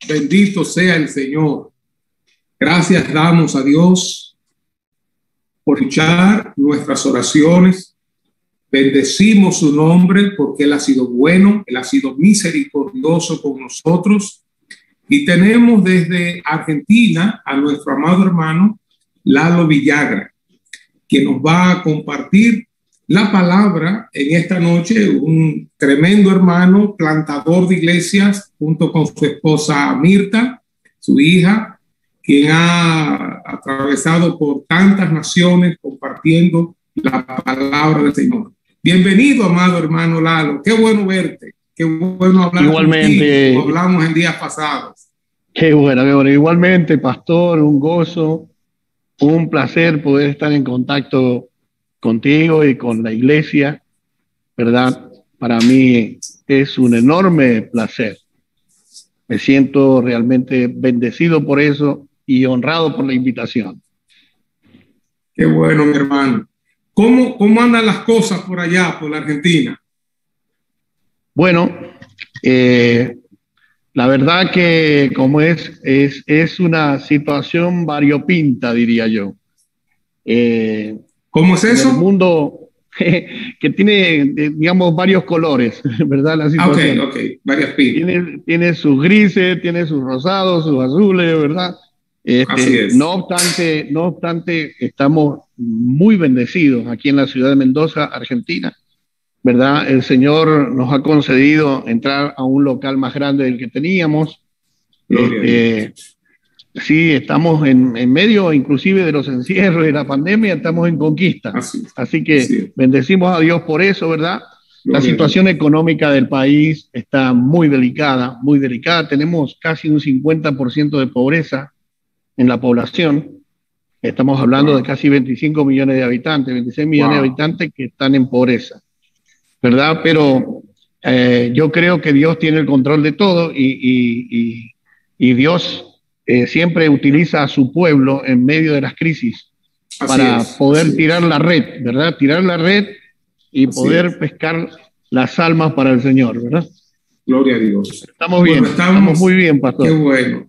Bendito sea el Señor. Gracias damos a Dios por escuchar nuestras oraciones. Bendecimos su nombre porque Él ha sido bueno, Él ha sido misericordioso con nosotros. Y tenemos desde Argentina a nuestro amado hermano Lalo Villagra, que nos va a compartir la palabra en esta noche, un tremendo hermano, plantador de iglesias, junto con su esposa Mirta, su hija, quien ha atravesado por tantas naciones compartiendo la palabra del Señor. Bienvenido, amado hermano Lalo. Qué bueno verte. Qué bueno hablar Igualmente, contigo, como hablamos en días pasados. qué bueno, qué bueno. Igualmente, pastor, un gozo, un placer poder estar en contacto contigo y con la iglesia, ¿verdad? Para mí es un enorme placer. Me siento realmente bendecido por eso y honrado por la invitación. Qué bueno, mi hermano. ¿Cómo andan las cosas por allá, por la Argentina? Bueno, la verdad que como es una situación variopinta, diría yo. ¿Cómo es En el eso? mundo que tiene, digamos, varios colores, ¿verdad? La situación. Ok, varias pintas. Tiene sus grises, tiene sus rosados, sus azules, ¿verdad? Así No es. obstante, estamos muy bendecidos aquí en la ciudad de Mendoza, Argentina, ¿verdad? El Señor nos ha concedido entrar a un local más grande del que teníamos. Gloria a Dios. Sí, estamos en medio inclusive de los encierros y la pandemia, estamos en conquista. Así Así que es. bendecimos a Dios por eso, ¿verdad? La Gloria a situación Dios. económica del país está muy delicada, muy delicada. Tenemos casi un 50% de pobreza en la población. Estamos hablando de Wow. casi 25 millones de habitantes, 26 millones de Wow. habitantes que están en pobreza, ¿verdad? Pero yo creo que Dios tiene el control de todo y Dios siempre utiliza a su pueblo en medio de las crisis para poder tirar la red, ¿verdad? Tirar la red y Así poder es. pescar las almas para el Señor, ¿verdad? Gloria a Dios. Estamos Bueno, bien, estamos muy bien, qué pastor. bueno.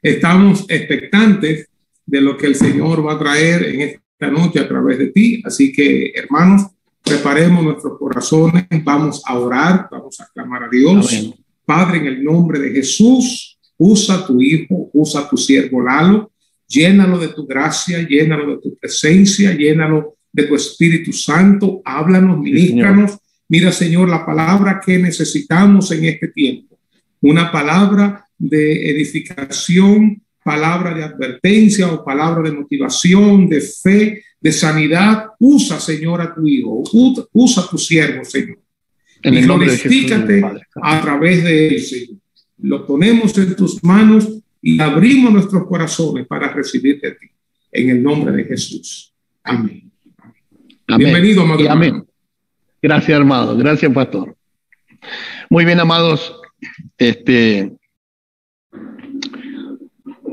Estamos expectantes de lo que el Señor va a traer en esta noche a través de ti. Así que, hermanos, preparemos nuestros corazones, vamos a orar, vamos a clamar a Dios. Amén. Padre, en el nombre de Jesús, usa tu hijo, usa tu siervo Lalo, llénalo de tu gracia, llénalo de tu presencia, llénalo de tu Espíritu Santo, háblanos, ministranos. Sí, mira, Señor, la palabra que necesitamos en este tiempo, una palabra de edificación, palabra de advertencia o palabra de motivación, de fe, de sanidad. Usa, Señor, a tu hijo, usa a tu siervo, Señor. En y el nombre de Jesús, a través de él, Señor. Lo ponemos en tus manos y abrimos nuestros corazones para recibirte a ti. En el nombre de Jesús. Amén. Amén. Bienvenido, amado hermano. Amén. Gracias, hermano. Gracias, pastor. Muy bien, amados.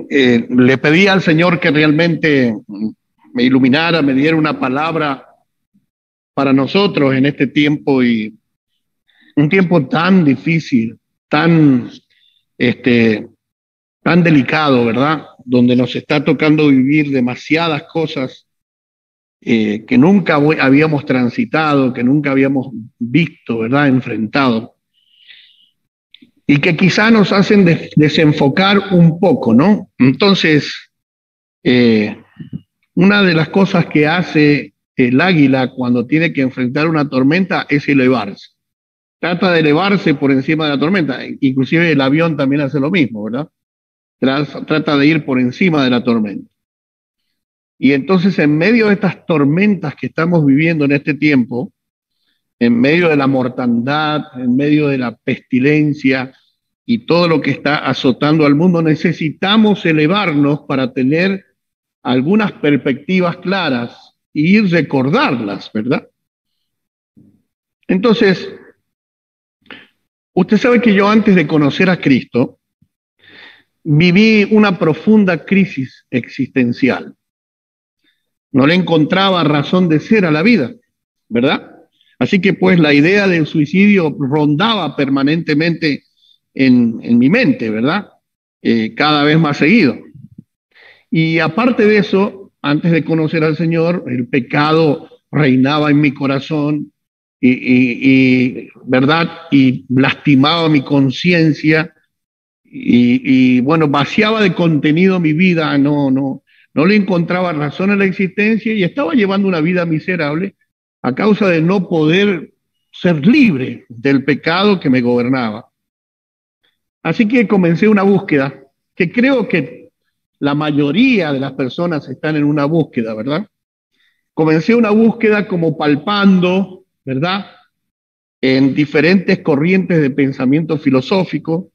Le pedí al Señor que realmente me iluminara, me diera una palabra para nosotros en este tiempo, y un tiempo tan difícil, tan delicado, ¿verdad? Donde nos está tocando vivir demasiadas cosas que nunca habíamos transitado, que nunca habíamos visto, ¿verdad? Enfrentado. Y que quizá nos hacen desenfocar un poco, ¿no? Entonces, una de las cosas que hace el águila cuando tiene que enfrentar una tormenta es elevarse. Trata de elevarse por encima de la tormenta. Inclusive el avión también hace lo mismo, ¿verdad? Trata de ir por encima de la tormenta. Y entonces, en medio de estas tormentas que estamos viviendo en este tiempo, en medio de la mortandad, en medio de la pestilencia y todo lo que está azotando al mundo, necesitamos elevarnos para tener algunas perspectivas claras y recordarlas, ¿verdad? Entonces, usted sabe que yo, antes de conocer a Cristo, viví una profunda crisis existencial. No le encontraba razón de ser a la vida, ¿verdad? Así que pues la idea del suicidio rondaba permanentemente en mi mente, ¿verdad? cada vez más seguido. Y aparte de eso, antes de conocer al Señor, el pecado reinaba en mi corazón ¿verdad? Y lastimaba mi conciencia bueno, vaciaba de contenido mi vida, no le encontraba razón a la existencia y estaba llevando una vida miserable a causa de no poder ser libre del pecado que me gobernaba. Así que comencé una búsqueda, que creo que la mayoría de las personas están en una búsqueda, ¿verdad? Comencé una búsqueda como palpando, ¿verdad? En diferentes corrientes de pensamiento filosófico,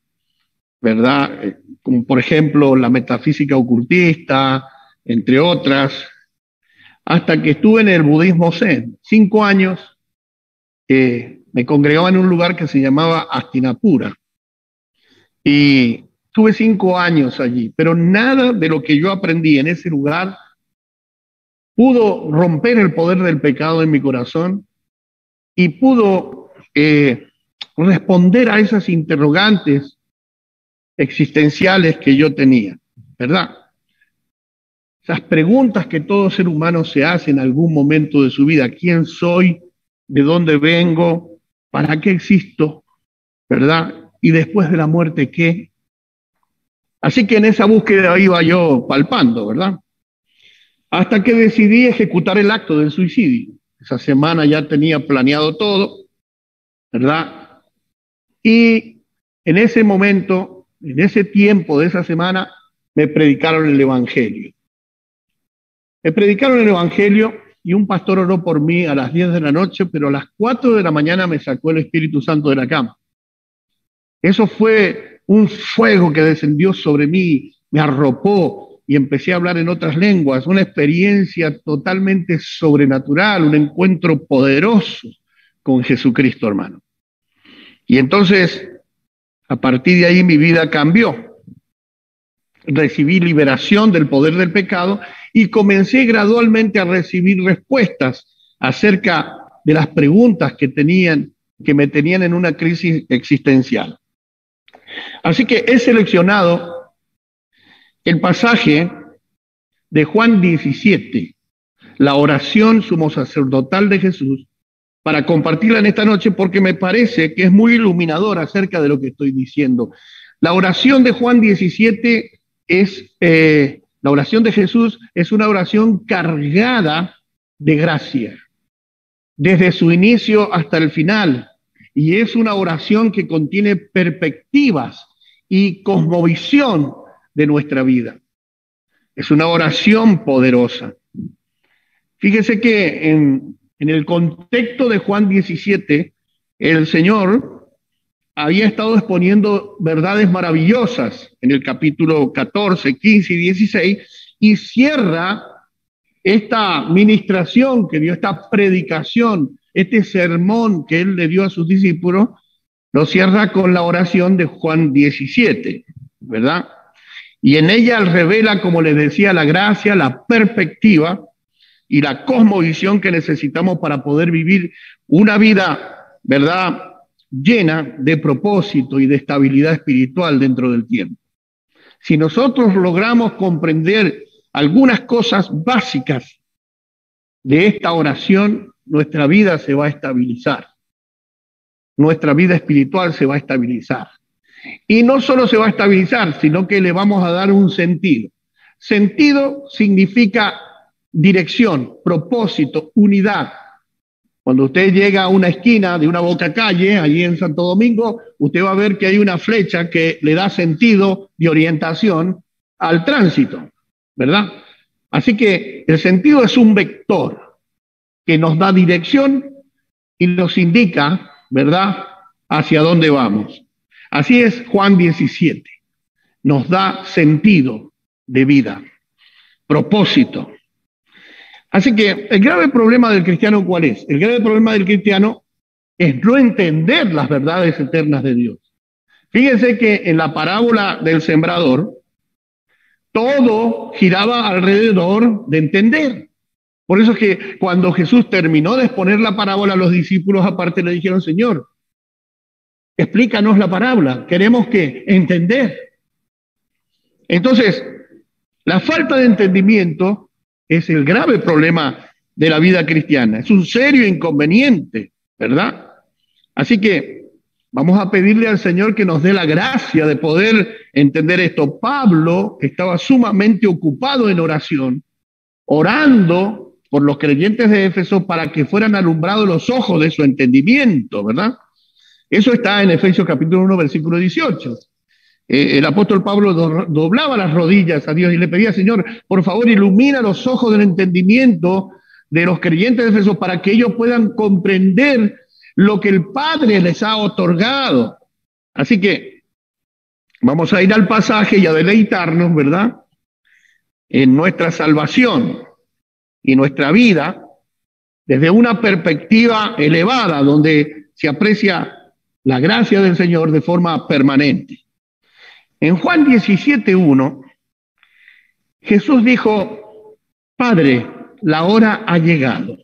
¿verdad? Como por ejemplo la metafísica ocultista, entre otras, hasta que estuve en el budismo zen. 5 años me congregaba en un lugar que se llamaba Hastinapura. Y tuve 5 años allí, pero nada de lo que yo aprendí en ese lugar pudo romper el poder del pecado en mi corazón y pudo responder a esas interrogantes existenciales que yo tenía, ¿verdad? Esas preguntas que todo ser humano se hace en algún momento de su vida. ¿Quién soy? ¿De dónde vengo? ¿Para qué existo? ¿Verdad? Y después de la muerte, ¿qué? Así que en esa búsqueda iba yo palpando, ¿verdad? Hasta que decidí ejecutar el acto del suicidio. Esa semana ya tenía planeado todo, ¿verdad? Y en ese momento, en ese tiempo de esa semana, me predicaron el Evangelio. Me predicaron el Evangelio y un pastor oró por mí a las 10 de la noche, pero a las 4 de la mañana me sacó el Espíritu Santo de la cama. Eso fue un fuego que descendió sobre mí, me arropó y empecé a hablar en otras lenguas, una experiencia totalmente sobrenatural, un encuentro poderoso con Jesucristo, hermano. Y entonces, a partir de ahí mi vida cambió. Recibí liberación del poder del pecado y comencé gradualmente a recibir respuestas acerca de las preguntas que me tenían en una crisis existencial. Así que he seleccionado el pasaje de Juan 17, la oración sumo sacerdotal de Jesús, para compartirla en esta noche porque me parece que es muy iluminador acerca de lo que estoy diciendo. La oración de Juan 17 la oración de Jesús es una oración cargada de gracia, desde su inicio hasta el final, y es una oración que contiene perspectivas y cosmovisión de nuestra vida. Es una oración poderosa. Fíjese que en el contexto de Juan 17, el Señor había estado exponiendo verdades maravillosas en el capítulo 14, 15 y 16, y cierra esta ministración que dio, esta predicación, este sermón que él le dio a sus discípulos, lo cierra con la oración de Juan 17, ¿verdad? Y en ella él revela, como les decía, la gracia, la perspectiva y la cosmovisión que necesitamos para poder vivir una vida, ¿verdad?, llena de propósito y de estabilidad espiritual dentro del tiempo. Si nosotros logramos comprender algunas cosas básicas de esta oración, nuestra vida se va a estabilizar. Nuestra vida espiritual se va a estabilizar. Y no solo se va a estabilizar, sino que le vamos a dar un sentido. Sentido significa dirección, propósito, unidad. Cuando usted llega a una esquina de una boca calle, allí en Santo Domingo, usted va a ver que hay una flecha que le da sentido y orientación al tránsito, ¿verdad? Así que el sentido es un vector que nos da dirección y nos indica, ¿verdad?, hacia dónde vamos. Así es Juan 17. Nos da sentido de vida, propósito. Así que el grave problema del cristiano, ¿cuál es? El grave problema del cristiano es no entender las verdades eternas de Dios. Fíjense que en la parábola del sembrador, todo giraba alrededor de entender. Por eso es que cuando Jesús terminó de exponer la parábola, los discípulos aparte le dijeron: Señor, explícanos la parábola, queremos que entender. Entonces, la falta de entendimiento es el grave problema de la vida cristiana. Es un serio inconveniente, ¿verdad? Así que vamos a pedirle al Señor que nos dé la gracia de poder entender esto. Pablo estaba sumamente ocupado en oración, orando por los creyentes de Éfeso para que fueran alumbrados los ojos de su entendimiento, ¿verdad? Eso está en Efesios capítulo 1, versículo 18. El apóstol Pablo doblaba las rodillas a Dios y le pedía, Señor, por favor, ilumina los ojos del entendimiento de los creyentes de Éfeso para que ellos puedan comprender lo que el Padre les ha otorgado. Así que vamos a ir al pasaje y a deleitarnos, ¿verdad?, en nuestra salvación y nuestra vida desde una perspectiva elevada, donde se aprecia la gracia del Señor de forma permanente. En Juan 17:1, Jesús dijo, Padre, la hora ha llegado.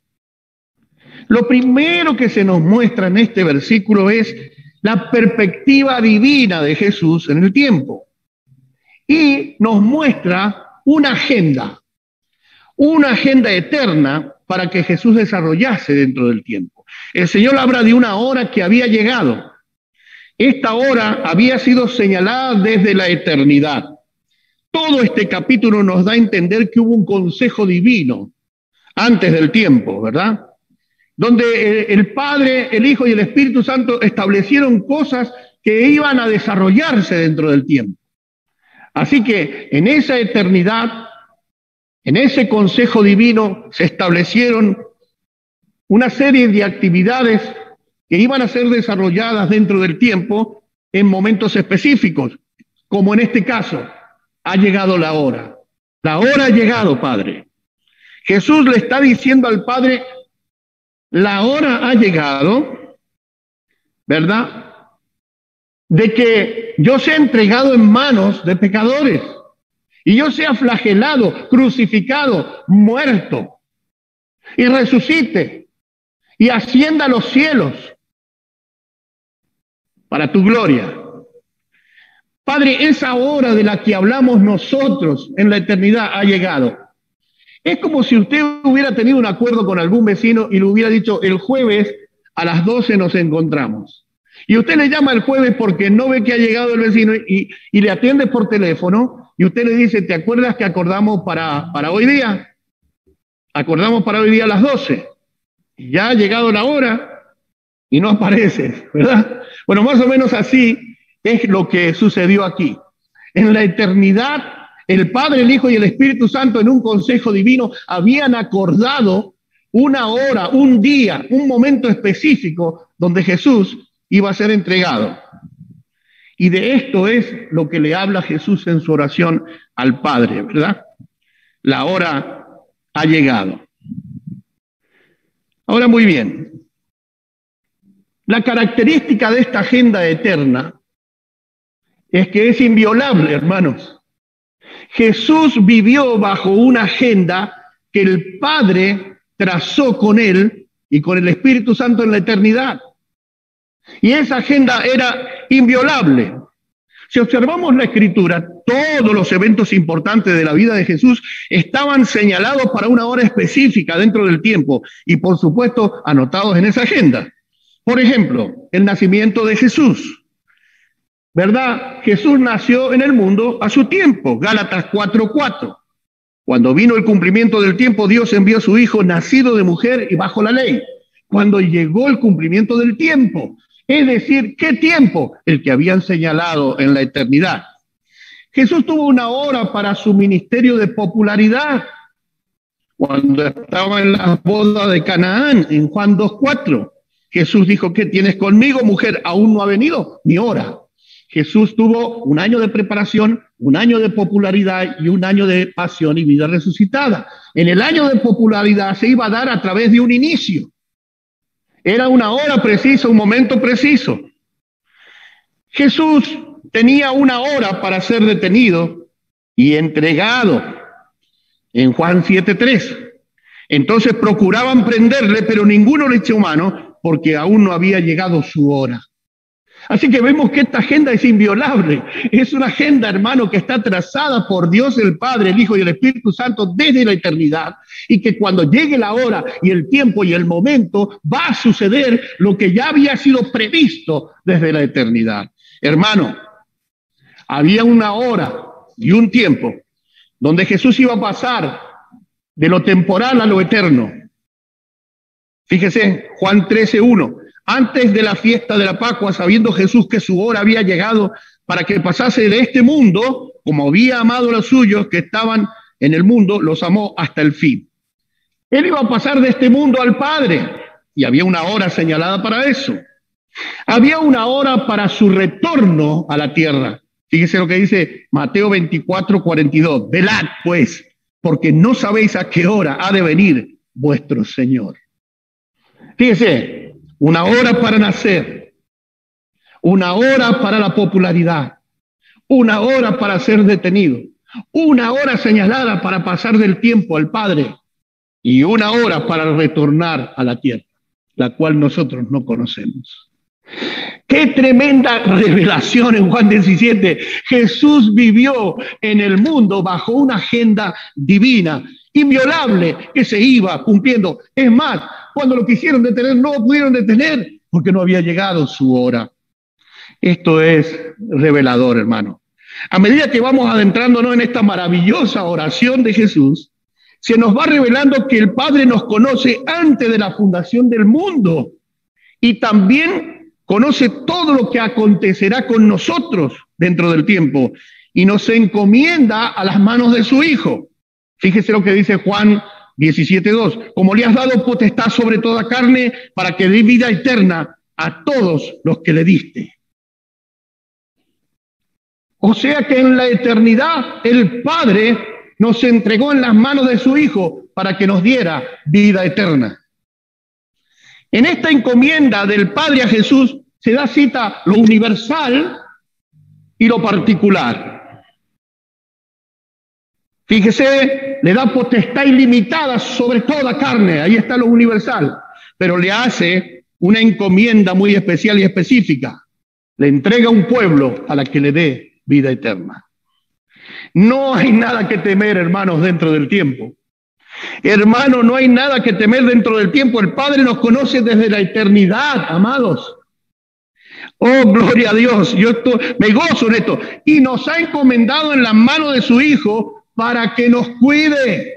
Lo primero que se nos muestra en este versículo es la perspectiva divina de Jesús en el tiempo. Y nos muestra una agenda eterna para que Jesús desarrollase dentro del tiempo. El Señor habla de una hora que había llegado. Esta hora había sido señalada desde la eternidad. Todo este capítulo nos da a entender que hubo un consejo divino antes del tiempo, ¿verdad?, donde el Padre, el Hijo y el Espíritu Santo establecieron cosas que iban a desarrollarse dentro del tiempo. Así que en esa eternidad, en ese consejo divino, se establecieron una serie de actividades que iban a ser desarrolladas dentro del tiempo en momentos específicos, como en este caso, ha llegado la hora. La hora ha llegado, Padre. Jesús le está diciendo al Padre, la hora ha llegado, ¿verdad?, de que yo sea entregado en manos de pecadores y yo sea flagelado, crucificado, muerto y resucite y ascienda a los cielos para tu gloria. Padre, esa hora de la que hablamos nosotros en la eternidad ha llegado. Es como si usted hubiera tenido un acuerdo con algún vecino y le hubiera dicho, el jueves a las 12 nos encontramos. Y usted le llama el jueves porque no ve que ha llegado el vecino y le atiende por teléfono y usted le dice, ¿te acuerdas que acordamos para hoy día? Acordamos para hoy día a las 12. Y ya ha llegado la hora y no aparece, ¿verdad? Bueno, más o menos así es lo que sucedió aquí. En la eternidad, el Padre, el Hijo y el Espíritu Santo en un consejo divino habían acordado una hora, un día, un momento específico donde Jesús iba a ser entregado. Y de esto es lo que le habla Jesús en su oración al Padre, ¿verdad? La hora ha llegado. Ahora, muy bien. La característica de esta agenda eterna es que es inviolable, hermanos. Jesús vivió bajo una agenda que el Padre trazó con él y con el Espíritu Santo en la eternidad. Y esa agenda era inviolable. Si observamos la Escritura, todos los eventos importantes de la vida de Jesús estaban señalados para una hora específica dentro del tiempo y, por supuesto, anotados en esa agenda. Por ejemplo, el nacimiento de Jesús. ¿Verdad? Jesús nació en el mundo a su tiempo, Gálatas 4:4. Cuando vino el cumplimiento del tiempo, Dios envió a su Hijo nacido de mujer y bajo la ley. Cuando llegó el cumplimiento del tiempo, es decir, ¿qué tiempo? El que habían señalado en la eternidad. Jesús tuvo una hora para su ministerio de popularidad, cuando estaba en la boda de Canaán, en Juan 2:4. Jesús dijo, ¿qué tienes conmigo, mujer? Aún no ha venido mi hora. Jesús tuvo un año de preparación, un año de popularidad y un año de pasión y vida resucitada. En el año de popularidad se iba a dar a través de un inicio. Era una hora precisa, un momento preciso. Jesús tenía una hora para ser detenido y entregado en Juan 7:3. Entonces procuraban prenderle, pero ninguno le echó mano porque aún no había llegado su hora. Así que vemos que esta agenda es inviolable. Es una agenda, hermano, que está trazada por Dios el Padre, el Hijo y el Espíritu Santo desde la eternidad. Y que cuando llegue la hora y el tiempo y el momento, va a suceder lo que ya había sido previsto desde la eternidad. Hermano, había una hora y un tiempo donde Jesús iba a pasar de lo temporal a lo eterno. Fíjese, Juan 13:1. Antes de la fiesta de la Pascua, sabiendo Jesús que su hora había llegado para que pasase de este mundo, como había amado a los suyos que estaban en el mundo, los amó hasta el fin. Él iba a pasar de este mundo al Padre, y había una hora señalada para eso. Había una hora para su retorno a la tierra. Fíjese lo que dice Mateo 24:42. Velad, pues, porque no sabéis a qué hora ha de venir vuestro Señor. Fíjese, una hora para nacer, una hora para la popularidad, una hora para ser detenido, una hora señalada para pasar del tiempo al Padre y una hora para retornar a la tierra, la cual nosotros no conocemos. ¡Qué tremenda revelación en Juan 17! Jesús vivió en el mundo bajo una agenda divina, inviolable, que se iba cumpliendo. Es más, cuando lo quisieron detener, no lo pudieron detener porque no había llegado su hora. Esto es revelador, hermano. A medida que vamos adentrándonos en esta maravillosa oración de Jesús, se nos va revelando que el Padre nos conoce antes de la fundación del mundo y también conoce todo lo que acontecerá con nosotros dentro del tiempo y nos encomienda a las manos de su Hijo. Fíjese lo que dice Juan 17:2. Como le has dado potestad sobre toda carne para que dé vida eterna a todos los que le diste. O sea que en la eternidad el Padre nos entregó en las manos de su Hijo para que nos diera vida eterna. En esta encomienda del Padre a Jesús se da cita lo universal y lo particular. Fíjese, le da potestad ilimitada sobre toda carne, ahí está lo universal, pero le hace una encomienda muy especial y específica. Le entrega un pueblo a la que le dé vida eterna. No hay nada que temer, hermanos, dentro del tiempo. Hermano, no hay nada que temer dentro del tiempo. El Padre nos conoce desde la eternidad, amados. Oh, gloria a Dios. Yo me gozo en esto. Y nos ha encomendado en las manos de su Hijo para que nos cuide.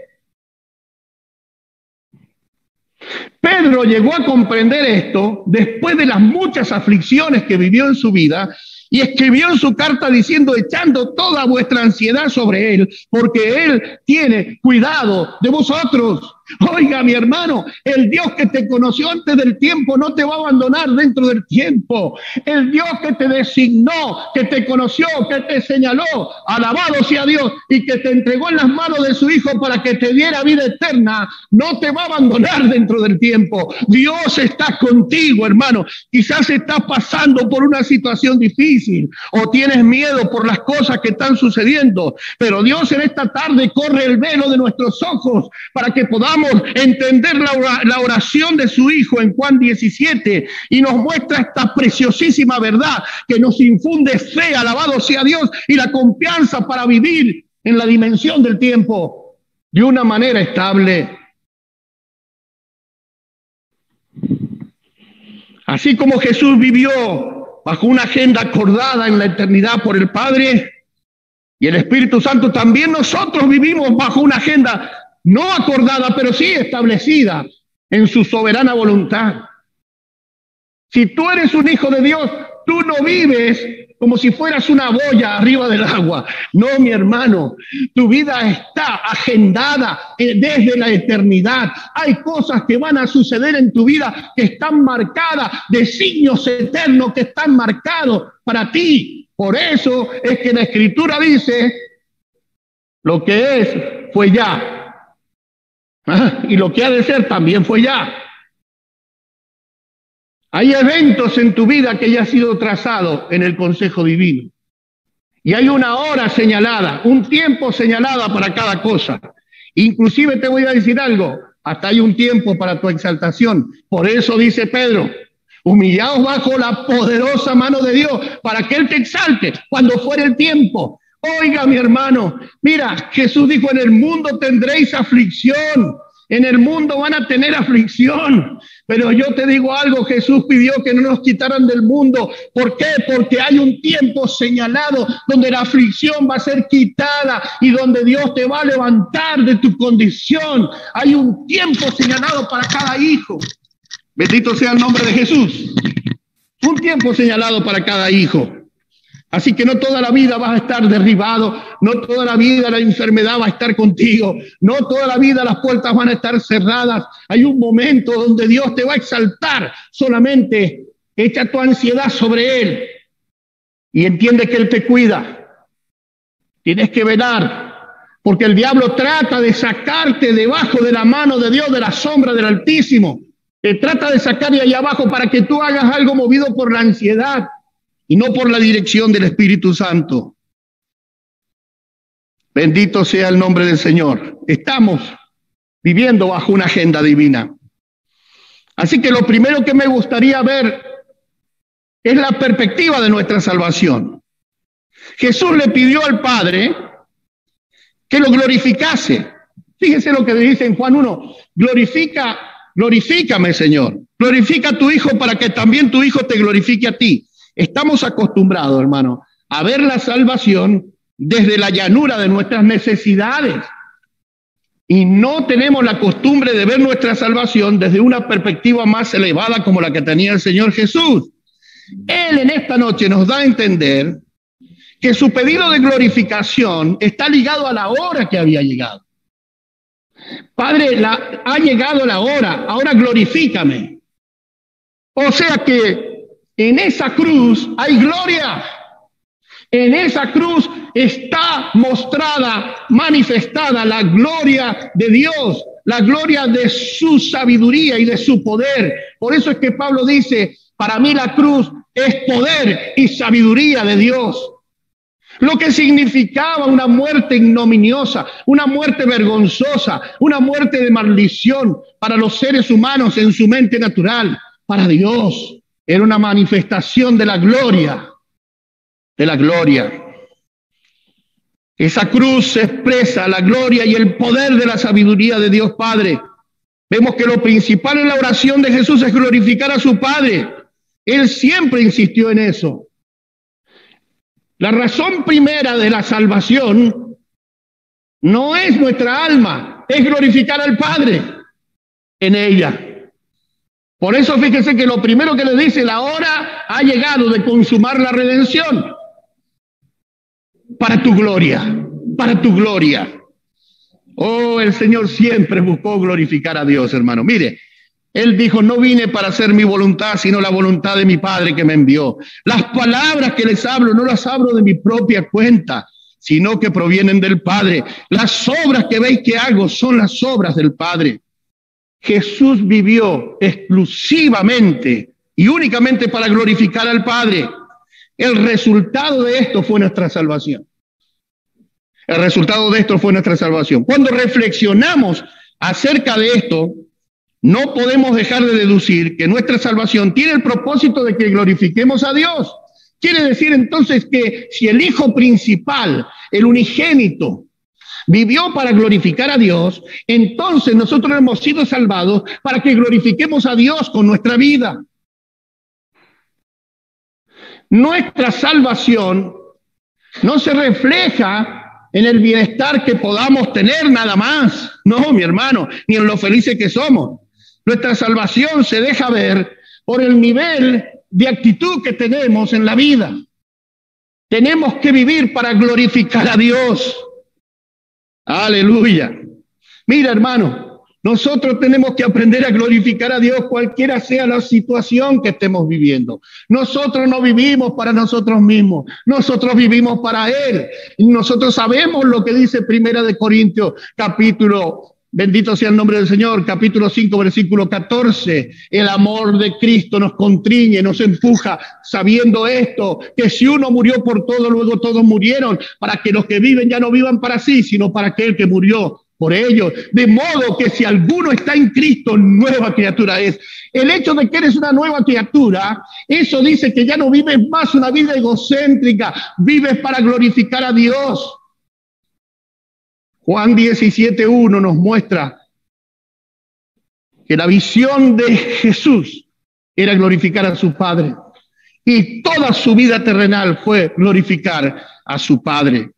Pedro llegó a comprender esto después de las muchas aflicciones que vivió en su vida y escribió en su carta diciendo, echando toda vuestra ansiedad sobre él, porque él tiene cuidado de vosotros. Oiga, mi hermano, el Dios que te conoció antes del tiempo no te va a abandonar dentro del tiempo. El Dios que te designó, que te conoció, que te señaló, alabado sea Dios, y que te entregó en las manos de su Hijo para que te diera vida eterna, no te va a abandonar dentro del tiempo. Dios está contigo, hermano. Quizás estás pasando por una situación difícil o tienes miedo por las cosas que están sucediendo, pero Dios en esta tarde corre el velo de nuestros ojos para que podamos entender la oración de su Hijo en Juan 17 y nos muestra esta preciosísima verdad que nos infunde fe, alabado sea Dios, y la confianza para vivir en la dimensión del tiempo de una manera estable. Así como Jesús vivió bajo una agenda acordada en la eternidad por el Padre y el Espíritu Santo, también nosotros vivimos bajo una agenda no acordada, pero sí establecida en su soberana voluntad. Si tú eres un hijo de Dios, tú no vives como si fueras una boya arriba del agua. No, mi hermano, tu vida está agendada desde la eternidad. Hay cosas que van a suceder en tu vida que están marcadas, de signos eternos que están marcados para ti. Por eso es que la Escritura dice, lo que es, fue ya. Y lo que ha de ser también fue ya. Hay eventos en tu vida que ya han sido trazados en el consejo divino. Y hay una hora señalada, un tiempo señalado para cada cosa. Inclusive te voy a decir algo, hasta hay un tiempo para tu exaltación. Por eso dice Pedro, Humillaos bajo la poderosa mano de Dios para que Él te exalte cuando fuere el tiempo. Oiga, mi hermano, mira, Jesús dijo, en el mundo tendréis aflicción. En el mundo van a tener aflicción, pero yo te digo algo, Jesús pidió que no nos quitaran del mundo. ¿Por qué? Porque hay un tiempo señalado donde la aflicción va a ser quitada y donde Dios te va a levantar de tu condición. Hay un tiempo señalado para cada hijo. Bendito sea el nombre de Jesús. Un tiempo señalado para cada hijo. Así que no toda la vida vas a estar derribado, no toda la vida la enfermedad va a estar contigo, no toda la vida las puertas van a estar cerradas. Hay un momento donde Dios te va a exaltar. Solamente echa tu ansiedad sobre Él y entiende que Él te cuida. Tienes que velar, porque el diablo trata de sacarte debajo de la mano de Dios, de la sombra del Altísimo. Te trata de sacar de allá abajo para que tú hagas algo movido por la ansiedad y no por la dirección del Espíritu Santo. Bendito sea el nombre del Señor. Estamos viviendo bajo una agenda divina. Así que lo primero que me gustaría ver es la perspectiva de nuestra salvación. Jesús le pidió al Padre que lo glorificase. Fíjese lo que dice en Juan 1. Glorifícame, Señor. Glorifica a tu Hijo para que también tu Hijo te glorifique a ti. Estamos acostumbrados, hermano, a ver la salvación desde la llanura de nuestras necesidades. Y no tenemos la costumbre de ver nuestra salvación desde una perspectiva más elevada como la que tenía el Señor Jesús. Él en esta noche nos da a entender que su pedido de glorificación está ligado a la hora que había llegado. Padre, ha llegado la hora, ahora glorifícame. O sea que en esa cruz hay gloria. En esa cruz está mostrada, manifestada la gloria de Dios, la gloria de su sabiduría y de su poder. Por eso es que Pablo dice, para mí la cruz es poder y sabiduría de Dios. Lo que significaba una muerte ignominiosa, una muerte vergonzosa, una muerte de maldición para los seres humanos en su mente natural. Para Dios era una manifestación de la gloria, de la gloria. Esa cruz expresa la gloria y el poder de la sabiduría de Dios Padre. Vemos que lo principal en la oración de Jesús es glorificar a su Padre. Él siempre insistió en eso. La razón primera de la salvación no es nuestra alma, es glorificar al Padre en ella. Por eso fíjese que lo primero que le dice, la hora ha llegado de consumar la redención. Para tu gloria, para tu gloria. Oh, el Señor siempre buscó glorificar a Dios, hermano. Mire, Él dijo, no vine para hacer mi voluntad, sino la voluntad de mi Padre que me envió. Las palabras que les hablo, no las hablo de mi propia cuenta, sino que provienen del Padre. Las obras que veis que hago son las obras del Padre. Jesús vivió exclusivamente y únicamente para glorificar al Padre. El resultado de esto fue nuestra salvación. El resultado de esto fue nuestra salvación. Cuando reflexionamos acerca de esto, no podemos dejar de deducir que nuestra salvación tiene el propósito de que glorifiquemos a Dios. Quiere decir entonces que si el Hijo principal, el unigénito, vivió para glorificar a Dios, entonces nosotros hemos sido salvados para que glorifiquemos a Dios con nuestra vida. Nuestra salvación no se refleja en el bienestar que podamos tener nada más. No, mi hermano, ni en lo felices que somos. Nuestra salvación se deja ver por el nivel de actitud que tenemos en la vida. Tenemos que vivir para glorificar a Dios. Aleluya. Mira, hermano, nosotros tenemos que aprender a glorificar a Dios cualquiera sea la situación que estemos viviendo. Nosotros no vivimos para nosotros mismos, nosotros vivimos para Él. Y nosotros sabemos lo que dice Primera de Corintios, capítulo, bendito sea el nombre del Señor, capítulo 5, versículo 14. El amor de Cristo nos constriñe, nos empuja, sabiendo esto, que si uno murió por todo, luego todos murieron, para que los que viven ya no vivan para sí, sino para aquel que murió por ellos. De modo que si alguno está en Cristo, nueva criatura es. El hecho de que eres una nueva criatura, eso dice que ya no vives más una vida egocéntrica, vives para glorificar a Dios. Juan 17:1 nos muestra que la visión de Jesús era glorificar a su Padre. Y toda su vida terrenal fue glorificar a su Padre.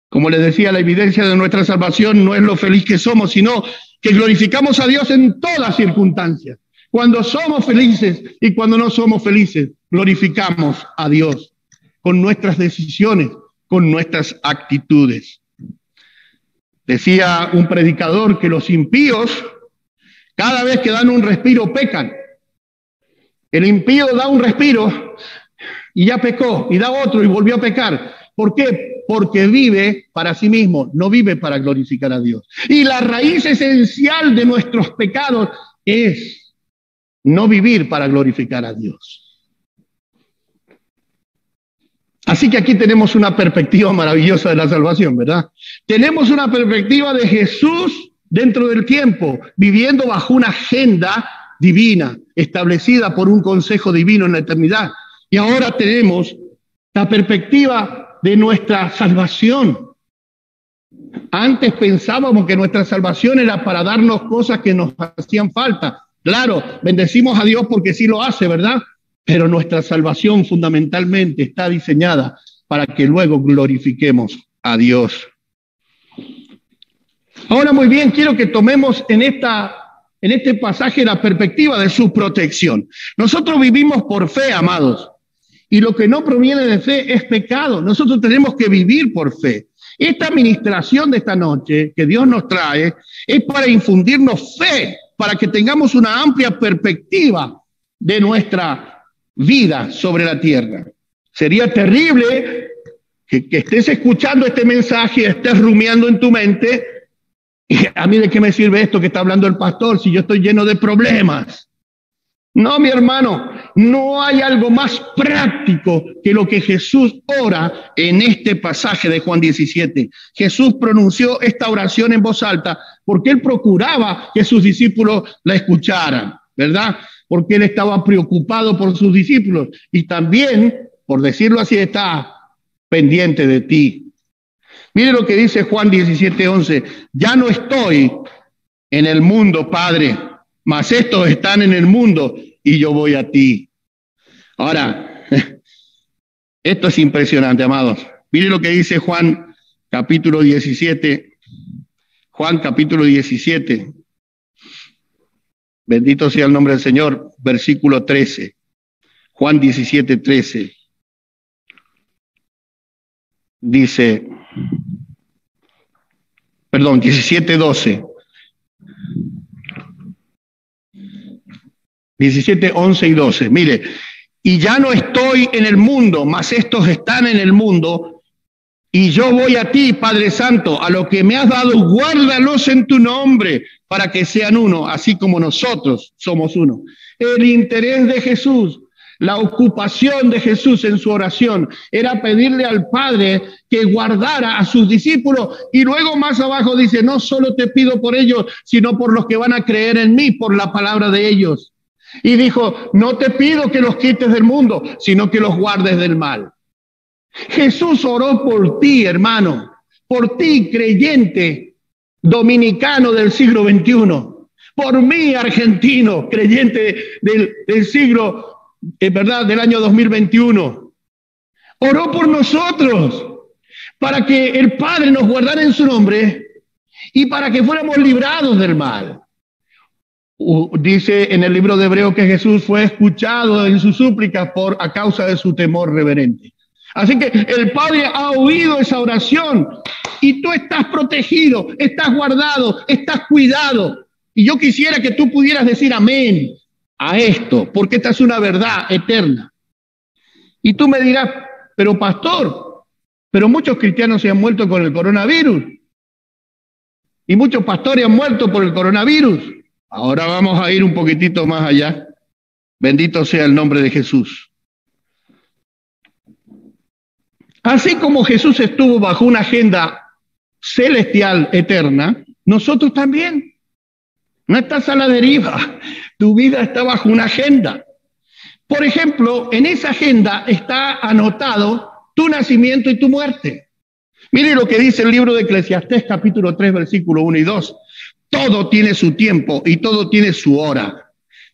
Como les decía, la evidencia de nuestra salvación no es lo feliz que somos, sino que glorificamos a Dios en todas circunstancias. Cuando somos felices y cuando no somos felices, glorificamos a Dios con nuestras decisiones, con nuestras actitudes. Decía un predicador que los impíos, cada vez que dan un respiro, pecan. El impío da un respiro y ya pecó, y da otro y volvió a pecar. ¿Por qué? Porque vive para sí mismo, no vive para glorificar a Dios. Y la raíz esencial de nuestros pecados es no vivir para glorificar a Dios. Así que aquí tenemos una perspectiva maravillosa de la salvación, ¿verdad? Tenemos una perspectiva de Jesús dentro del tiempo, viviendo bajo una agenda divina, establecida por un consejo divino en la eternidad. Y ahora tenemos la perspectiva de nuestra salvación. Antes pensábamos que nuestra salvación era para darnos cosas que nos hacían falta. Claro, bendecimos a Dios porque sí lo hace, ¿verdad? Pero nuestra salvación fundamentalmente está diseñada para que luego glorifiquemos a Dios. Ahora muy bien, quiero que tomemos en este pasaje la perspectiva de su protección. Nosotros vivimos por fe, amados, y lo que no proviene de fe es pecado. Nosotros tenemos que vivir por fe. Esta administración de esta noche que Dios nos trae es para infundirnos fe, para que tengamos una amplia perspectiva de nuestra vida sobre la tierra. Sería terrible que estés escuchando este mensaje, estés rumiando en tu mente. ¿A mí de qué me sirve esto que está hablando el pastor si yo estoy lleno de problemas? No, mi hermano, no hay algo más práctico que lo que Jesús ora en este pasaje de Juan 17. Jesús pronunció esta oración en voz alta porque él procuraba que sus discípulos la escucharan, ¿verdad? Porque él estaba preocupado por sus discípulos y también, por decirlo así, está pendiente de ti. Mire lo que dice Juan 17:11. Ya no estoy en el mundo, Padre, mas estos están en el mundo y yo voy a ti. Ahora, esto es impresionante, amados. Mire lo que dice Juan capítulo 17. Juan capítulo 17. Bendito sea el nombre del Señor. Versículo 13. Juan 17:13. Dice, perdón, 17:12. 17, 11 y 12. Mire, y ya no estoy en el mundo, mas estos están en el mundo, y yo voy a ti, Padre Santo, a lo que me has dado, guárdalos en tu nombre, para que sean uno, así como nosotros somos uno. El interés de Jesús, la ocupación de Jesús en su oración, era pedirle al Padre que guardara a sus discípulos, y luego más abajo dice, no solo te pido por ellos, sino por los que van a creer en mí, por la palabra de ellos. Y dijo, no te pido que los quites del mundo, sino que los guardes del mal. Jesús oró por ti, hermano, por ti, creyente dominicano del siglo XXI, por mí, argentino, creyente del siglo, verdad, del año 2021. Oró por nosotros, para que el Padre nos guardara en su nombre y para que fuéramos librados del mal. Dice en el libro de Hebreos que Jesús fue escuchado en sus súplicas a causa de su temor reverente. Así que el Padre ha oído esa oración y tú estás protegido, estás guardado, estás cuidado. Y yo quisiera que tú pudieras decir amén a esto, porque esta es una verdad eterna. Y tú me dirás, pero pastor, pero muchos cristianos se han muerto con el coronavirus. Y muchos pastores han muerto por el coronavirus. Ahora vamos a ir un poquitito más allá. Bendito sea el nombre de Jesús. Así como Jesús estuvo bajo una agenda celestial eterna, nosotros también. No estás a la deriva. Tu vida está bajo una agenda. Por ejemplo, en esa agenda está anotado tu nacimiento y tu muerte. Mire lo que dice el libro de Eclesiastés, capítulo 3, versículo 1 y 2. Todo tiene su tiempo y todo tiene su hora.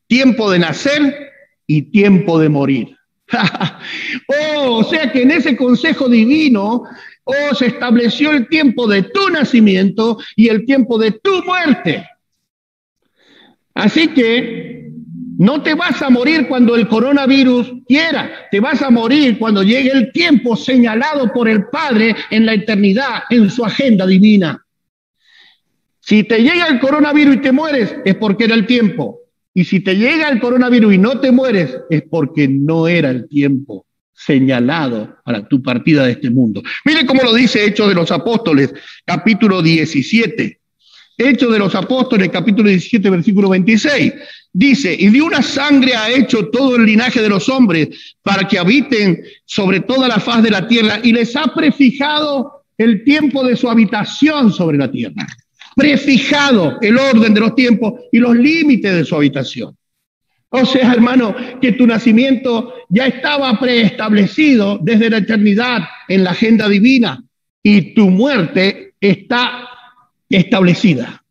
Tiempo de nacer y tiempo de morir. O sea que en ese consejo divino se estableció el tiempo de tu nacimiento y el tiempo de tu muerte. Así que no te vas a morir cuando el coronavirus quiera, te vas a morir cuando llegue el tiempo señalado por el Padre en la eternidad, en su agenda divina. Si te llega el coronavirus y te mueres, es porque era el tiempo. Y si te llega el coronavirus y no te mueres, es porque no era el tiempo señalado para tu partida de este mundo. Mire cómo lo dice Hechos de los Apóstoles, capítulo 17. Hechos de los Apóstoles, capítulo 17, versículo 26. Dice, y de una sangre ha hecho todo el linaje de los hombres para que habiten sobre toda la faz de la tierra y les ha prefijado el tiempo de su habitación sobre la tierra. Prefijado el orden de los tiempos y los límites de su habitación. O sea, hermano, que tu nacimiento ya estaba preestablecido desde la eternidad en la agenda divina y tu muerte está establecida.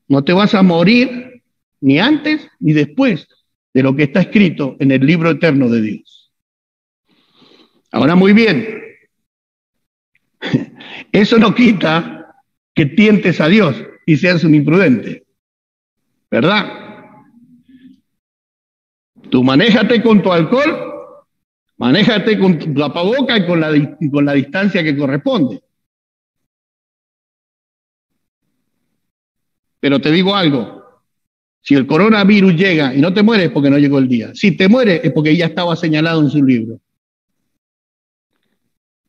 No te vas a morir ni antes ni después de lo que está escrito en el libro eterno de Dios. Ahora, muy bien, eso no quita que tientes a Dios y seas un imprudente, ¿verdad? Tú manéjate con tu alcohol, manéjate con tu tapaboca y con la distancia que corresponde. Pero te digo algo, si el coronavirus llega y no te mueres es porque no llegó el día. Si te mueres es porque ya estaba señalado en su libro.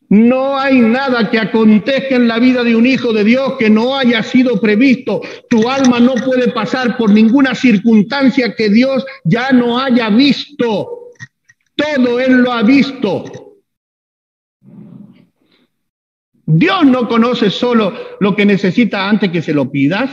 No hay nada que acontezca en la vida de un hijo de Dios que no haya sido previsto. Tu alma no puede pasar por ninguna circunstancia que Dios ya no haya visto. Todo Él lo ha visto. Dios no conoce solo lo que necesitas antes que se lo pidas.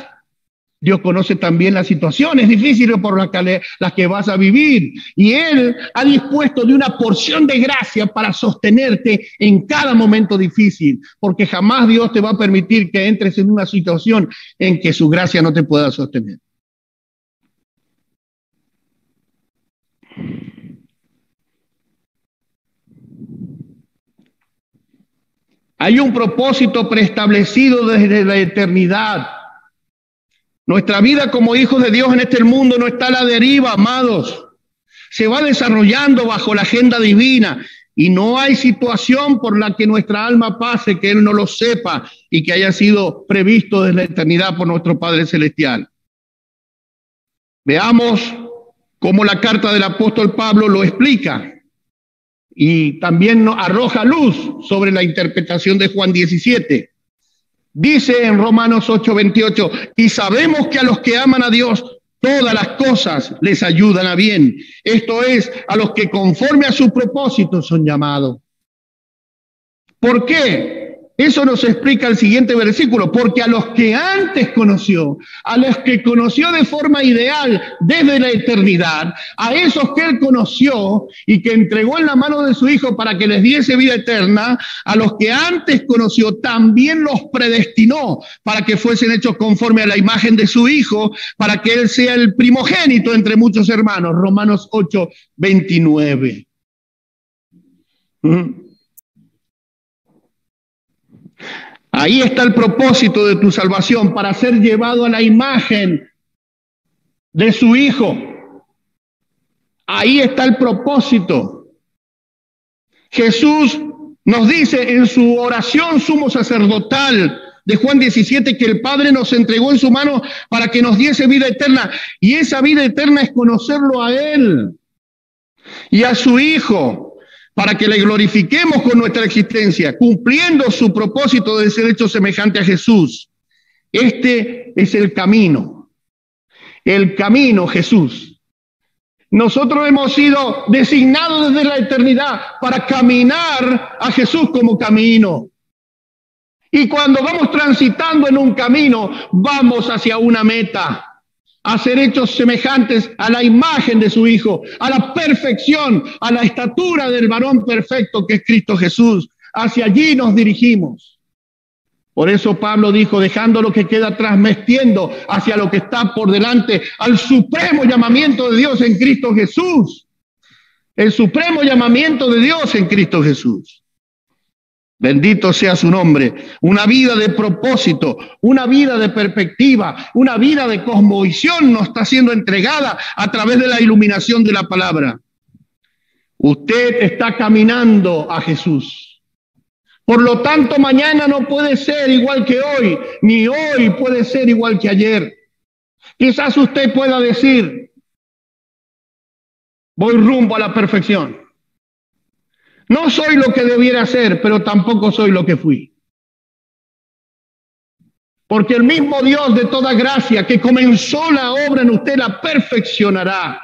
Dios conoce también las situaciones difíciles por las que vas a vivir. Y Él ha dispuesto de una porción de gracia para sostenerte en cada momento difícil. Porque jamás Dios te va a permitir que entres en una situación en que su gracia no te pueda sostener. Hay un propósito preestablecido desde la eternidad. Nuestra vida como hijos de Dios en este mundo no está a la deriva, amados. Se va desarrollando bajo la agenda divina y no hay situación por la que nuestra alma pase que Él no lo sepa y que haya sido previsto desde la eternidad por nuestro Padre Celestial. Veamos cómo la carta del apóstol Pablo lo explica y también nos arroja luz sobre la interpretación de Juan 17. Dice en Romanos 8:28, y sabemos que a los que aman a Dios, todas las cosas les ayudan a bien. Esto es, a los que conforme a su propósito son llamados. ¿Por qué? Eso nos explica el siguiente versículo. Porque a los que antes conoció, a los que conoció de forma ideal desde la eternidad, a esos que Él conoció y que entregó en la mano de su Hijo para que les diese vida eterna, a los que antes conoció también los predestinó para que fuesen hechos conforme a la imagen de su Hijo, para que Él sea el primogénito entre muchos hermanos. Romanos 8:29. Ahí está el propósito de tu salvación, para ser llevado a la imagen de su Hijo. Ahí está el propósito. Jesús nos dice en su oración sumo sacerdotal de Juan 17 que el Padre nos entregó en su mano para que nos diese vida eterna. Y esa vida eterna es conocerlo a Él y a su Hijo, para que le glorifiquemos con nuestra existencia, cumpliendo su propósito de ser hecho semejante a Jesús. Este es el camino Jesús. Nosotros hemos sido designados desde la eternidad para caminar a Jesús como camino. Y cuando vamos transitando en un camino, vamos hacia una meta, a ser hechos semejantes a la imagen de su Hijo, a la perfección, a la estatura del varón perfecto que es Cristo Jesús. Hacia allí nos dirigimos. Por eso Pablo dijo, dejando lo que queda atrás, metiendo hacia lo que está por delante, al supremo llamamiento de Dios en Cristo Jesús. El supremo llamamiento de Dios en Cristo Jesús. Bendito sea su nombre. Una vida de propósito, una vida de perspectiva, una vida de cosmovisión nos está siendo entregada a través de la iluminación de la palabra. Usted está caminando a Jesús. Por lo tanto, mañana no puede ser igual que hoy, ni hoy puede ser igual que ayer. Quizás usted pueda decir, voy rumbo a la perfección. No soy lo que debiera ser, pero tampoco soy lo que fui. Porque el mismo Dios de toda gracia que comenzó la obra en usted la perfeccionará.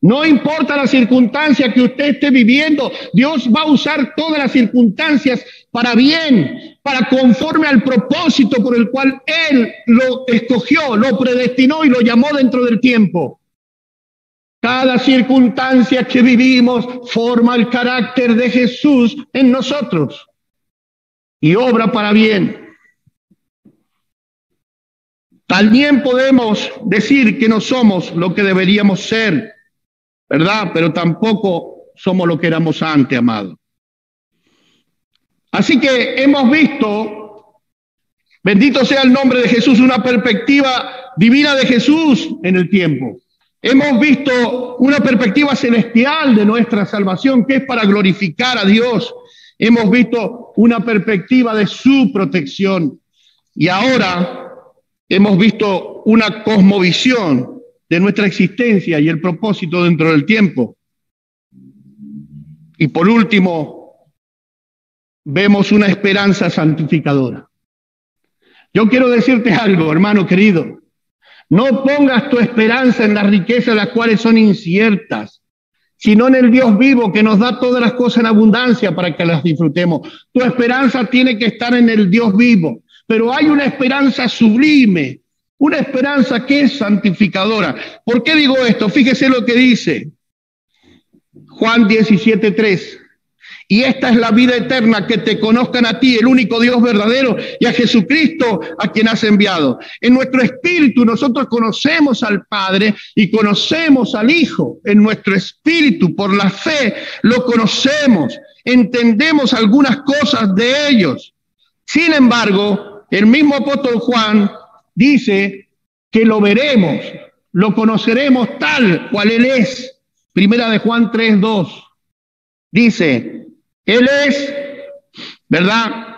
No importa la circunstancia que usted esté viviendo, Dios va a usar todas las circunstancias para bien, para conforme al propósito por el cual Él lo escogió, lo predestinó y lo llamó dentro del tiempo. Cada circunstancia que vivimos forma el carácter de Jesús en nosotros y obra para bien. También podemos decir que no somos lo que deberíamos ser, ¿verdad? Pero tampoco somos lo que éramos antes, amado. Así que hemos visto, bendito sea el nombre de Jesús, una perspectiva divina de Jesús en el tiempo. Hemos visto una perspectiva celestial de nuestra salvación, que es para glorificar a Dios. Hemos visto una perspectiva de su protección. Y ahora hemos visto una cosmovisión de nuestra existencia y el propósito dentro del tiempo. Y por último, vemos una esperanza santificadora. Yo quiero decirte algo, hermano querido. No pongas tu esperanza en las riquezas, las cuales son inciertas, sino en el Dios vivo que nos da todas las cosas en abundancia para que las disfrutemos. Tu esperanza tiene que estar en el Dios vivo, pero hay una esperanza sublime, una esperanza que es santificadora. ¿Por qué digo esto? Fíjese lo que dice Juan 17:3. Y esta es la vida eterna, que te conozcan a ti, el único Dios verdadero, y a Jesucristo a quien has enviado. En nuestro espíritu nosotros conocemos al Padre y conocemos al Hijo. En nuestro espíritu, por la fe, lo conocemos, entendemos algunas cosas de ellos. Sin embargo, el mismo apóstol Juan dice que lo veremos, lo conoceremos tal cual Él es. Primera de Juan 3:2. Dice, Él es, ¿verdad?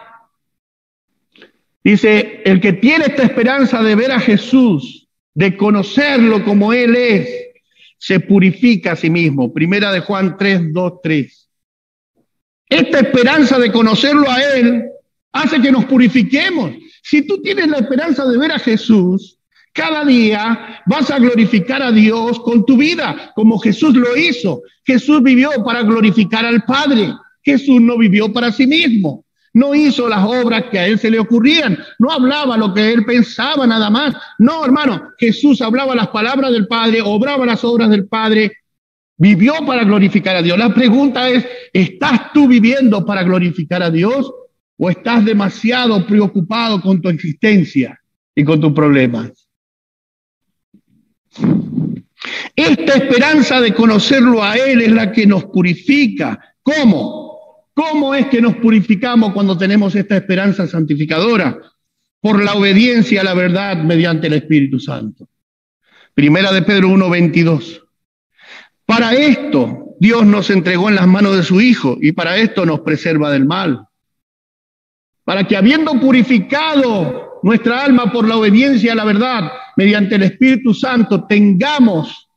Dice, el que tiene esta esperanza de ver a Jesús, de conocerlo como Él es, se purifica a sí mismo. Primera de Juan 3:2-3. Esta esperanza de conocerlo a Él hace que nos purifiquemos. Si tú tienes la esperanza de ver a Jesús, cada día vas a glorificar a Dios con tu vida, como Jesús lo hizo. Jesús vivió para glorificar al Padre. Jesús no vivió para sí mismo. No hizo las obras que a Él se le ocurrían. No hablaba lo que Él pensaba nada más. No, hermano, Jesús hablaba las palabras del Padre, obraba las obras del Padre. Vivió para glorificar a Dios. La pregunta es, ¿estás tú viviendo para glorificar a Dios o estás demasiado preocupado con tu existencia y con tus problemas? Esta esperanza de conocerlo a Él es la que nos purifica. ¿Cómo? ¿Cómo es que nos purificamos cuando tenemos esta esperanza santificadora? Por la obediencia a la verdad mediante el Espíritu Santo. Primera de Pedro 1:22. Para esto Dios nos entregó en las manos de su Hijo y para esto nos preserva del mal. Para que habiendo purificado nuestra alma por la obediencia a la verdad mediante el Espíritu Santo, tengamos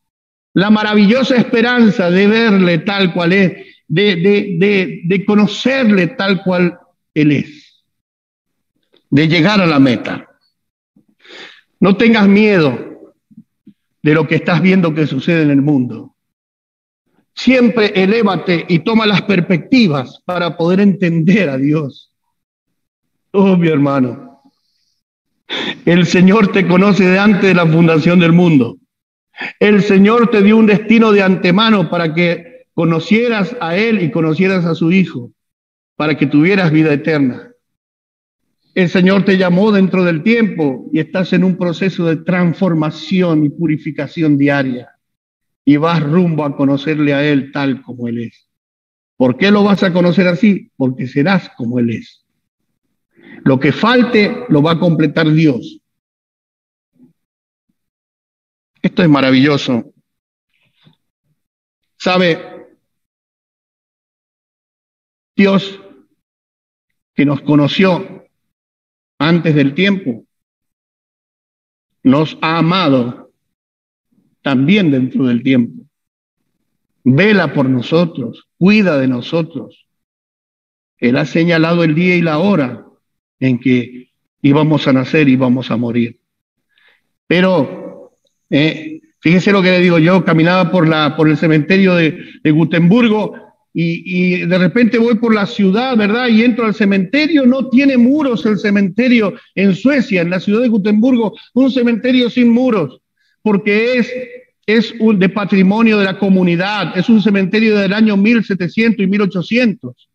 la maravillosa esperanza de verle tal cual es, de conocerle tal cual Él es, de llegar a la meta. No tengas miedo de lo que estás viendo que sucede en el mundo. Siempre elévate y toma las perspectivas para poder entender a Dios. Oh, mi hermano, el Señor te conoce de antes de la fundación del mundo. El Señor te dio un destino de antemano para que conocieras a Él y conocieras a su Hijo, para que tuvieras vida eterna. El Señor te llamó dentro del tiempo y estás en un proceso de transformación y purificación diaria. Y vas rumbo a conocerle a Él tal como Él es. ¿Por qué lo vas a conocer así? Porque serás como Él es. Lo que falte lo va a completar Dios. Esto es maravilloso. ¿Sabe? Dios, que nos conoció antes del tiempo, nos ha amado también dentro del tiempo. Vela por nosotros, cuida de nosotros. Él ha señalado el día y la hora en que íbamos a nacer y íbamos a morir. Pero fíjese lo que le digo, yo caminaba por el cementerio de Gotemburgo y de repente voy por la ciudad, ¿verdad? Y entro al cementerio, no tiene muros el cementerio en Suecia, en la ciudad de Gotemburgo, un cementerio sin muros, porque es de patrimonio de la comunidad, es un cementerio del año 1700 y 1800.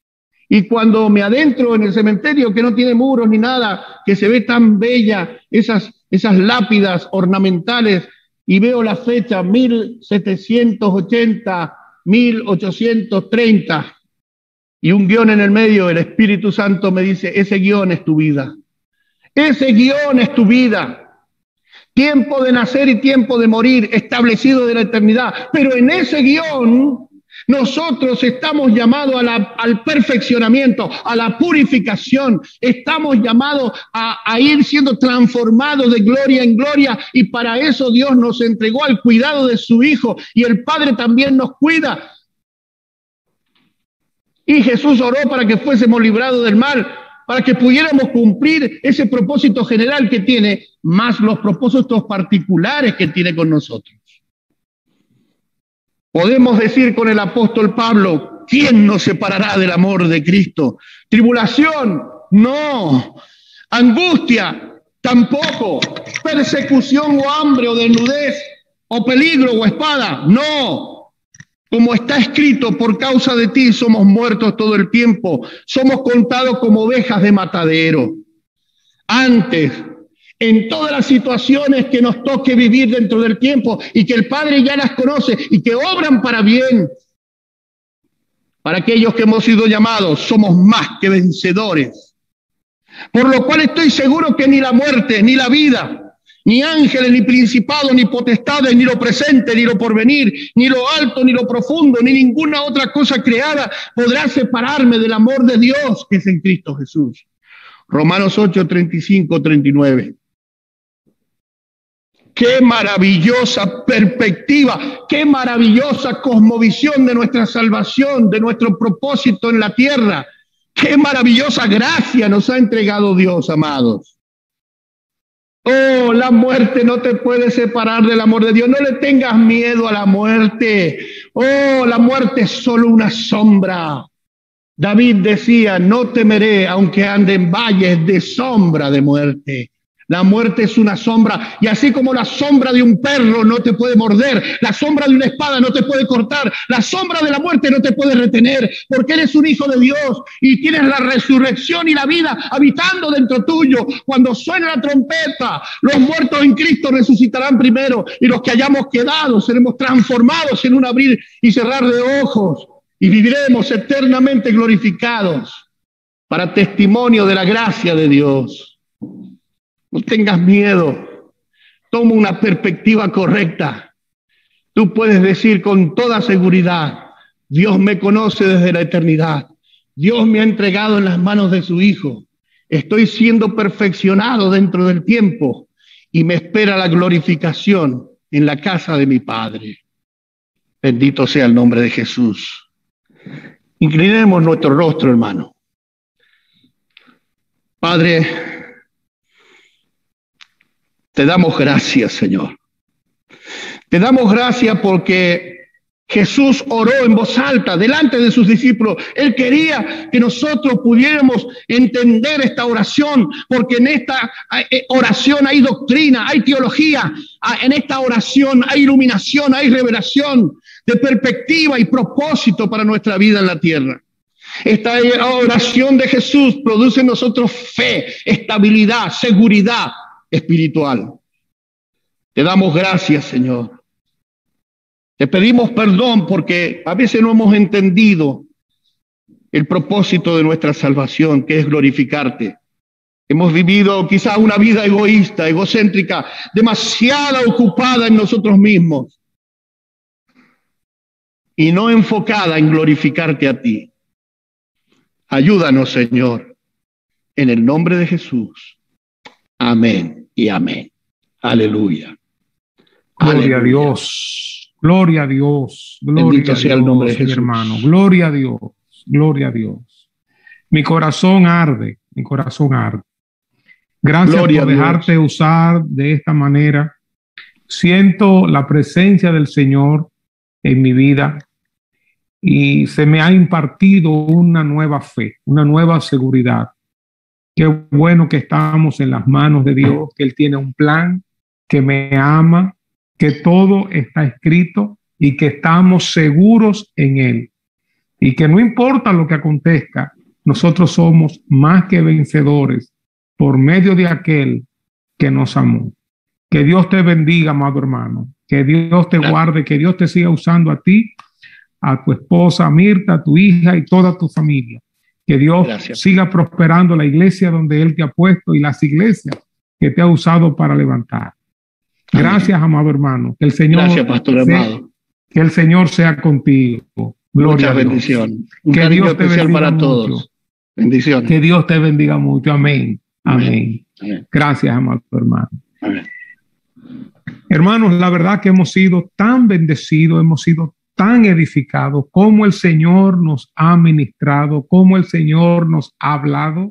Y cuando me adentro en el cementerio, que no tiene muros ni nada, que se ve tan bella esas lápidas ornamentales, y veo la fecha 1780, 1830, y un guión en el medio, el Espíritu Santo me dice, ese guión es tu vida. Ese guión es tu vida. Tiempo de nacer y tiempo de morir, establecido de la eternidad. Pero en ese guión nosotros estamos llamados al perfeccionamiento, a la purificación. Estamos llamados a ir siendo transformados de gloria en gloria, y para eso Dios nos entregó al cuidado de su Hijo, y el Padre también nos cuida. Y Jesús oró para que fuésemos librados del mal, para que pudiéramos cumplir ese propósito general que tiene, más los propósitos particulares que tiene con nosotros. Podemos decir con el apóstol Pablo, ¿quién nos separará del amor de Cristo? ¿Tribulación? No. ¿Angustia? Tampoco. ¿Persecución o hambre o desnudez o peligro o espada? No. Como está escrito, por causa de ti somos muertos todo el tiempo, somos contados como ovejas de matadero. Antes, en todas las situaciones que nos toque vivir dentro del tiempo y que el Padre ya las conoce y que obran para bien, para aquellos que hemos sido llamados, somos más que vencedores. Por lo cual estoy seguro que ni la muerte, ni la vida, ni ángeles, ni principados, ni potestades, ni lo presente, ni lo porvenir, ni lo alto, ni lo profundo, ni ninguna otra cosa creada podrá separarme del amor de Dios que es en Cristo Jesús. Romanos 8, 35, 39. Qué maravillosa perspectiva, qué maravillosa cosmovisión de nuestra salvación, de nuestro propósito en la tierra. Qué maravillosa gracia nos ha entregado Dios, amados. Oh, la muerte no te puede separar del amor de Dios. No le tengas miedo a la muerte. Oh, la muerte es solo una sombra. David decía, no temeré aunque ande en valles de sombra de muerte. La muerte es una sombra, y así como la sombra de un perro no te puede morder, la sombra de una espada no te puede cortar, la sombra de la muerte no te puede retener, porque eres un hijo de Dios y tienes la resurrección y la vida habitando dentro tuyo. Cuando suene la trompeta, los muertos en Cristo resucitarán primero, y los que hayamos quedado seremos transformados en un abrir y cerrar de ojos, y viviremos eternamente glorificados para testimonio de la gracia de Dios. No tengas miedo, toma una perspectiva correcta. Tú puedes decir con toda seguridad, Dios me conoce desde la eternidad. Dios me ha entregado en las manos de su Hijo. Estoy siendo perfeccionado dentro del tiempo y me espera la glorificación en la casa de mi Padre. Bendito sea el nombre de Jesús. Inclinemos nuestro rostro, hermano. Padre, te damos gracias, Señor. Te damos gracias porque Jesús oró en voz alta delante de sus discípulos. Él quería que nosotros pudiéramos entender esta oración, porque en esta oración hay doctrina, hay teología, en esta oración hay iluminación, hay revelación de perspectiva y propósito para nuestra vida en la tierra. Esta oración de Jesús produce en nosotros fe, estabilidad, seguridad espiritual. Te damos gracias, Señor. Te pedimos perdón porque a veces no hemos entendido el propósito de nuestra salvación, que es glorificarte. Hemos vivido quizás una vida egoísta, egocéntrica, demasiado ocupada en nosotros mismos y no enfocada en glorificarte a ti. Ayúdanos, Señor, en el nombre de Jesús. Amén y amén. Aleluya. Gloria a Dios. Gloria a Dios. Bendito sea el nombre de Jesús, hermano. Gloria a Dios. Gloria a Dios. Mi corazón arde. Mi corazón arde. Gracias por dejarte usar de esta manera. Siento la presencia del Señor en mi vida y se me ha impartido una nueva fe, una nueva seguridad. Qué bueno que estamos en las manos de Dios, que Él tiene un plan, que me ama, que todo está escrito y que estamos seguros en Él. Y que no importa lo que acontezca, nosotros somos más que vencedores por medio de aquel que nos amó. Que Dios te bendiga, amado hermano. Que Dios te guarde, que Dios te siga usando a ti, a tu esposa Mirta, a tu hija y toda tu familia. Que Dios siga prosperando la iglesia donde Él te ha puesto y las iglesias que te ha usado para levantar. Gracias, amado hermano. Que el Señor, gracias, pastor amado. Que el Señor sea contigo. Gloria a Dios. Bendición. Que Dios te bendiga para mucho. Todos. Bendiciones. Que Dios te bendiga mucho. Amén. Amén. Amén. Gracias, amado hermano. Amén. Hermanos, la verdad que hemos sido tan bendecidos, hemos sido tan edificados, como el Señor nos ha ministrado, como el Señor nos ha hablado.